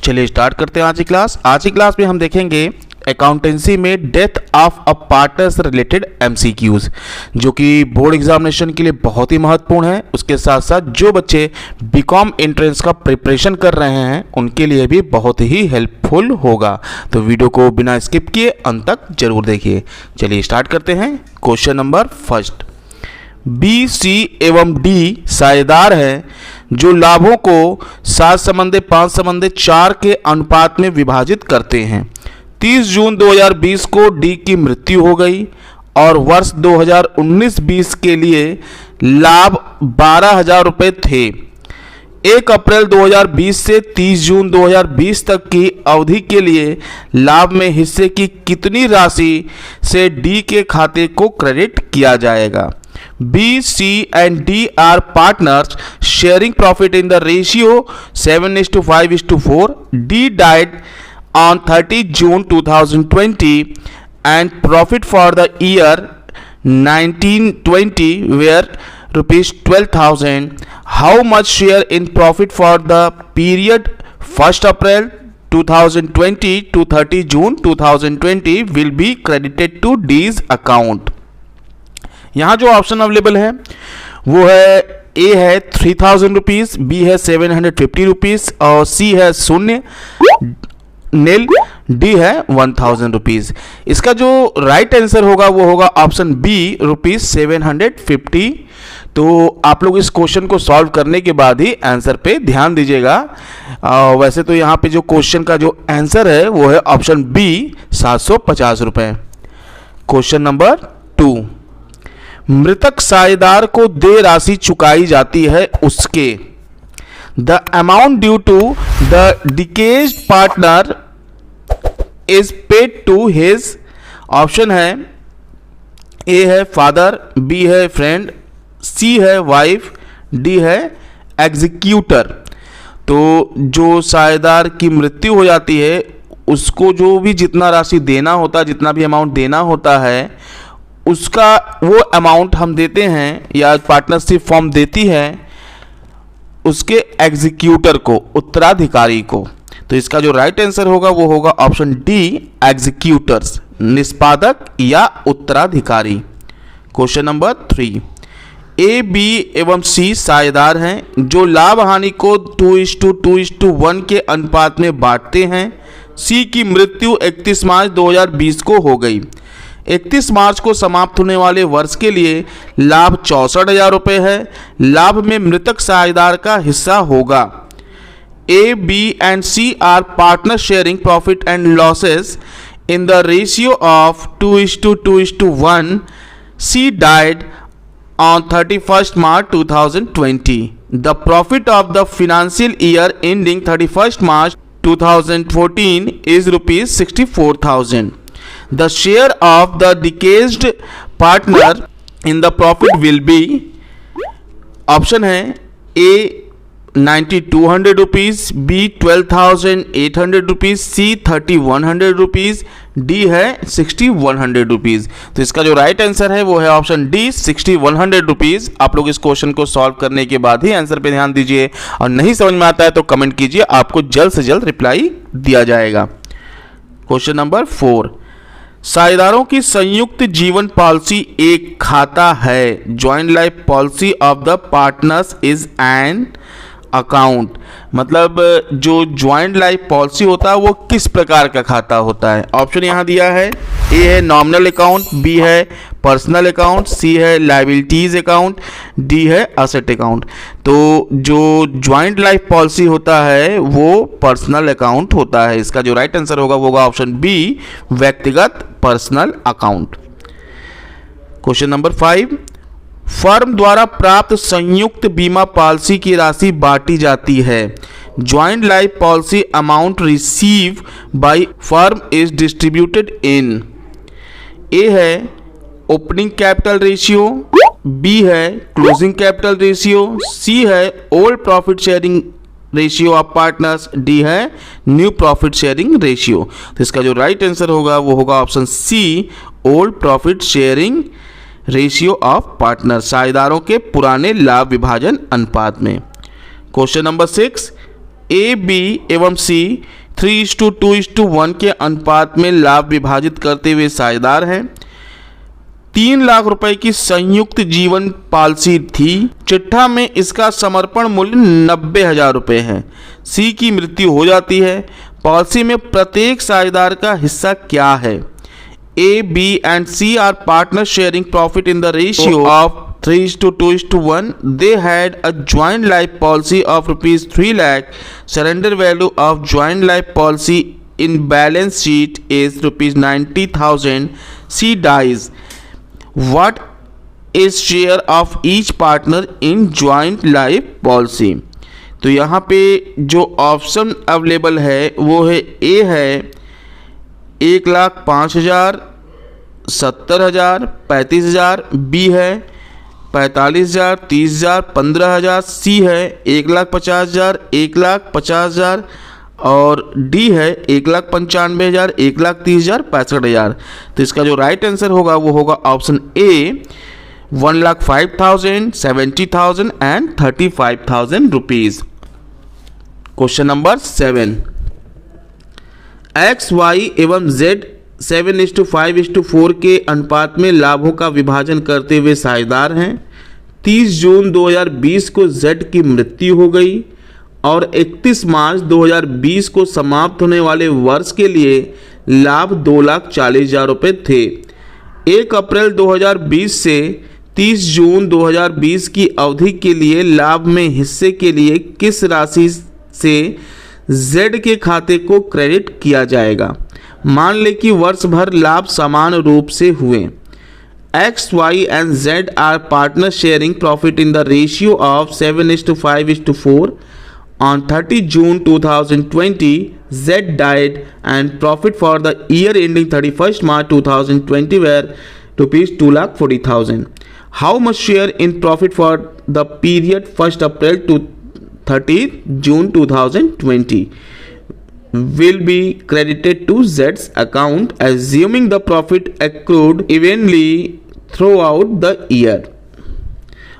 चलिए स्टार्ट करते हैं आज की क्लास। आज की क्लास में हम देखेंगे अकाउंटेंसी में डेथ ऑफ अ पार्टनर से रिलेटेड एमसीक्यूज, जो कि बोर्ड एग्जामिनेशन के लिए बहुत ही महत्वपूर्ण है। उसके साथ साथ जो बच्चे बीकॉम एंट्रेंस का प्रिपरेशन कर रहे हैं उनके लिए भी बहुत ही हेल्पफुल होगा। तो वीडियो को बिना स्किप किए अंत तक जरूर देखिए। चलिए स्टार्ट करते हैं। क्वेश्चन नंबर फर्स्ट, बी, सी एवं डी साझेदार हैं जो लाभों को 7/5/4 के अनुपात में विभाजित करते हैं। 30 जून 2020 को डी की मृत्यु हो गई और वर्ष 2019-20 के लिए लाभ 12,000 रुपये थे। 1 अप्रैल 2020 से 30 जून 2020 तक की अवधि के लिए लाभ में हिस्से की कितनी राशि से डी के खाते को क्रेडिट किया जाएगा? B, C and D are partners sharing profit in the ratio 7:5:4. D died on 30 June 2020 and profit for the year 1920 were rupees 12,000. How much share in profit for the period 1st April 2020 to 30 June 2020 will be credited to D's account? यहाँ जो option available है वो है A है 3,000 rupees, B है 750 rupees और सी है 0 नील, D है 1,000 रुपीज़। इसका जो राइट आंसर होगा वो होगा ऑप्शन बी ₹750। तो आप लोग इस क्वेश्चन को सॉल्व करने के बाद ही आंसर पे ध्यान दीजिएगा। वैसे तो यहाँ पे जो क्वेश्चन का जो आंसर है वो है ऑप्शन बी 750 रुपये। क्वेश्चन नंबर 2, मृतक साझेदार को देय राशि चुकाई जाती है उसके। The amount due to the deceased partner is paid to his. Option है ए है फादर, बी है फ्रेंड, सी है वाइफ, डी है एग्जीक्यूटर। तो जो साझेदार की मृत्यु हो जाती है उसको जो भी जितना राशि देना होता है, जितना भी अमाउंट देना होता है, उसका वो अमाउंट हम देते हैं या पार्टनरशिप फॉर्म देती है उसके एग्जीक्यूटर को, उत्तराधिकारी को। तो इसका जो राइट आंसर होगा वो होगा ऑप्शन डी एग्जीक्यूटर्स, निष्पादक या उत्तराधिकारी। क्वेश्चन नंबर 3, ए, बी एवं सी साझेदार हैं जो लाभ हानि को 2:2:1 के अनुपात में बांटते हैं। सी की मृत्यु 31 मार्च 2020 को हो गई। 31 मार्च को समाप्त होने वाले वर्ष के लिए लाभ 64,000 रुपये है। लाभ में मृतक साझेदार का हिस्सा होगा। A, B and C are partner sharing profit and losses in the ratio of 2:2:1. C died on 31st March 2020. The profit of the financial year ending 31st March 2014 is rupees 64,000. The share of the deceased partner in the profit will be, option है ए 9,200 rupees, B 12,800 rupees, सी 3,100 rupees, D है 6,100 rupees. तो इसका जो right answer है वो है option D 6,100 rupees. आप लोग इस क्वेश्चन को सॉल्व करने के बाद ही आंसर पे ध्यान दीजिए और नहीं समझ में आता है तो कमेंट कीजिए, आपको जल्द से जल्द रिप्लाई दिया जाएगा। क्वेश्चन नंबर 4, साझेदारों की संयुक्त जीवन पॉलिसी एक खाता है। Joint life policy of the partners is an account. मतलब जो ज्वाइंट लाइफ पॉलिसी होता है वो किस प्रकार का खाता होता है? ऑप्शन यहाँ दिया है, ए है नॉमिनल अकाउंट, बी है पर्सनल अकाउंट, सी है लायबिलिटीज अकाउंट, डी है असेट अकाउंट। तो जो ज्वाइंट लाइफ पॉलिसी होता है वो पर्सनल अकाउंट होता है। इसका जो राइट आंसर होगा वो होगा ऑप्शन बी व्यक्तिगत personal account. Question number 5, firm द्वारा प्राप्त संयुक्त बीमा पॉलिसी की राशि बांटी जाती है। Joint life policy amount receive by firm is distributed in. A है ओपनिंग कैपिटल रेशियो, बी है क्लोजिंग कैपिटल रेशियो, सी है old profit sharing ratio of partners, D है न्यू प्रॉफिट शेयरिंग रेशियो। तो इसका जो राइट आंसर होगा वो होगा option C old profit sharing ratio of partner, साझेदारों के पुराने लाभ विभाजन अनुपात में। क्वेश्चन नंबर 6, ए, बी एवं सी 3:2:1 के अनुपात में लाभ विभाजित करते हुए साझेदार हैं। 3 लाख रुपए की संयुक्त जीवन पॉलिसी थी। चिट्ठा में इसका समर्पण मूल्य 90,000 रुपये है। सी की मृत्यु हो जाती है। पॉलिसी में प्रत्येक साझेदार का हिस्सा क्या है? A, B and C are partners sharing profit in the ratio of 3:2:1. They had a joint life policy of rupees 3 lakh. Surrender value of joint life policy in balance sheet is rupees 90,000. C dies. What is share of each partner in joint life policy? तो यहाँ पे जो option available है वो है A है 1,05,000, 70,000, 35,000, B है 45,000, 30,000, 15,000, सी है 1,50,000, 1,50,000 और डी है 1,95,000, 1,30,000, 65,000। तो इसका जो राइट आंसर होगा वो होगा option A 1,05,000, 70,000 and 35,000 rupees. Question number 7, X, Y एवं जेड 7:5:4 के अनुपात में लाभों का विभाजन करते हुए साझेदार हैं। 30 जून 2020 को जेड की मृत्यु हो गई और 31 मार्च 2020 को समाप्त होने वाले वर्ष के लिए लाभ 2,40,000 रुपये थे। 1 अप्रैल 2020 से 30 जून 2020 की अवधि के लिए लाभ में हिस्से के लिए किस राशि से Z के खाते को क्रेडिट किया जाएगा? मान लें कि वर्ष भर लाभ समान रूप से हुए। X, Y and Z are partners sharing profit in the ratio of 7:5:4. On 30 June 2020, Z died and profit for the year ending 31st March 2020 were rupees 2,40,000. How much share in profit for the period 1st April to 30th June 2020 will be credited to Z's account, assuming the profit accrued evenly throughout the year?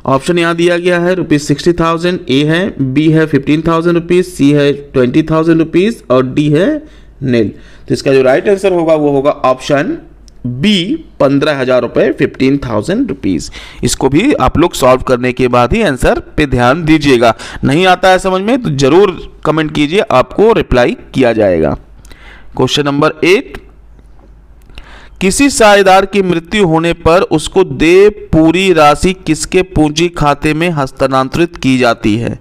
Option यहाँ दिया गया है ₹60,000, ए है, B है ₹15,000, सी है ₹20,000 और D है नील। तो इसका जो राइट आंसर होगा वो होगा ऑप्शन बी 15,000 रुपये, 15,000 रुपीज। इसको भी आप लोग सॉल्व करने के बाद ही आंसर पे ध्यान दीजिएगा। नहीं आता है समझ में तो जरूर कमेंट कीजिए, आपको रिप्लाई किया जाएगा। क्वेश्चन नंबर 8, किसी साझेदार की मृत्यु होने पर उसको देय पूरी राशि किसके पूंजी खाते में हस्तांतरित की जाती है?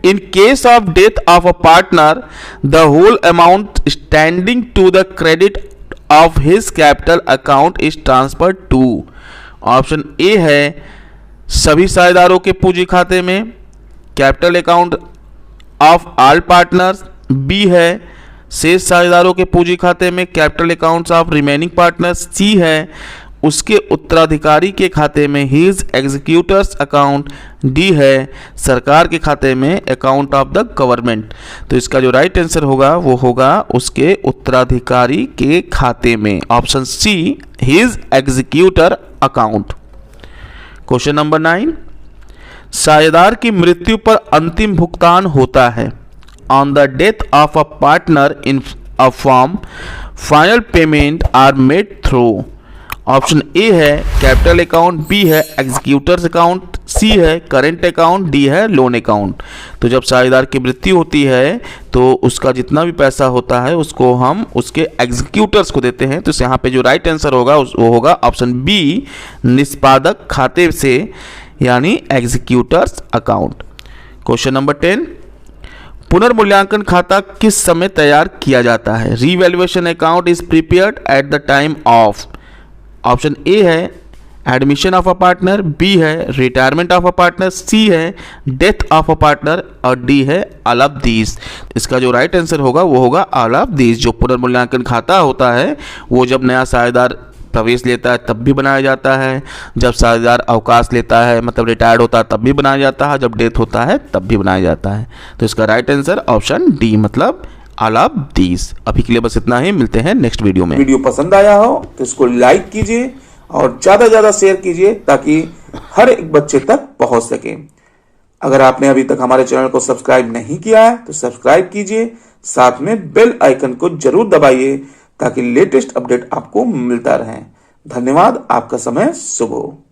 In case of death of a partner, the whole amount standing to the credit of his capital account is transferred to. Option A है सभी साझेदारों के पूंजी खाते में, capital account of all partners. B है शेष साझेदारों के पूंजी खाते में, capital accounts of remaining partners. C है उसके उत्तराधिकारी के खाते में, हिज एग्जीक्यूटर्स अकाउंट। डी है सरकार के खाते में, अकाउंट ऑफ द गवर्नमेंट। तो इसका जो राइट आंसर होगा वो होगा उसके उत्तराधिकारी के खाते में, option C his executor account. Question number 9, साझेदार की मृत्यु पर अंतिम भुगतान होता है। On the death of a partner in a form, final payment are made through. Option A है कैपिटल अकाउंट, बी है एग्जीक्यूटर्स अकाउंट, सी है करेंट अकाउंट, डी है लोन अकाउंट। तो जब साझेदार की मृत्यु होती है तो उसका जितना भी पैसा होता है उसको हम उसके एग्जीक्यूटर्स को देते हैं। तो यहाँ पे जो राइट आंसर होगा वो होगा ऑप्शन बी निष्पादक खाते से, यानी एग्जीक्यूटर्स अकाउंट। क्वेश्चन नंबर 10, पुनर्मूल्यांकन खाता किस समय तैयार किया जाता है? Revaluation account is prepared at the time of. Option A है admission of a partner, B है retirement of a partner, C है डेथ ऑफ अ पार्टनर और डी है ऑल ऑफ दीज। इसका जो राइट आंसर होगा वो होगा ऑल ऑफ दीज। जो पुनर्मूल्यांकन खाता होता है वो जब नया साझेदार प्रवेश लेता है तब भी बनाया जाता है, जब साझेदार अवकाश लेता है मतलब रिटायर्ड होता है तब भी बनाया जाता है, जब डेथ होता है तब भी बनाया जाता है। तो इसका राइट आंसर ऑप्शन डी मतलब ऑल ऑफ दीज। अभी के लिए बस इतना ही, मिलते हैं नेक्स्ट वीडियो में। वीडियो पसंद आया हो तो इसको लाइक कीजिए और ज्यादा से ज्यादा शेयर कीजिए ताकि हर एक बच्चे तक पहुंच सके। अगर आपने अभी तक हमारे चैनल को सब्सक्राइब नहीं किया है तो सब्सक्राइब कीजिए, साथ में बेल आइकन को जरूर दबाइए ताकि लेटेस्ट अपडेट आपको मिलता रहे। धन्यवाद। आपका समय शुभ हो।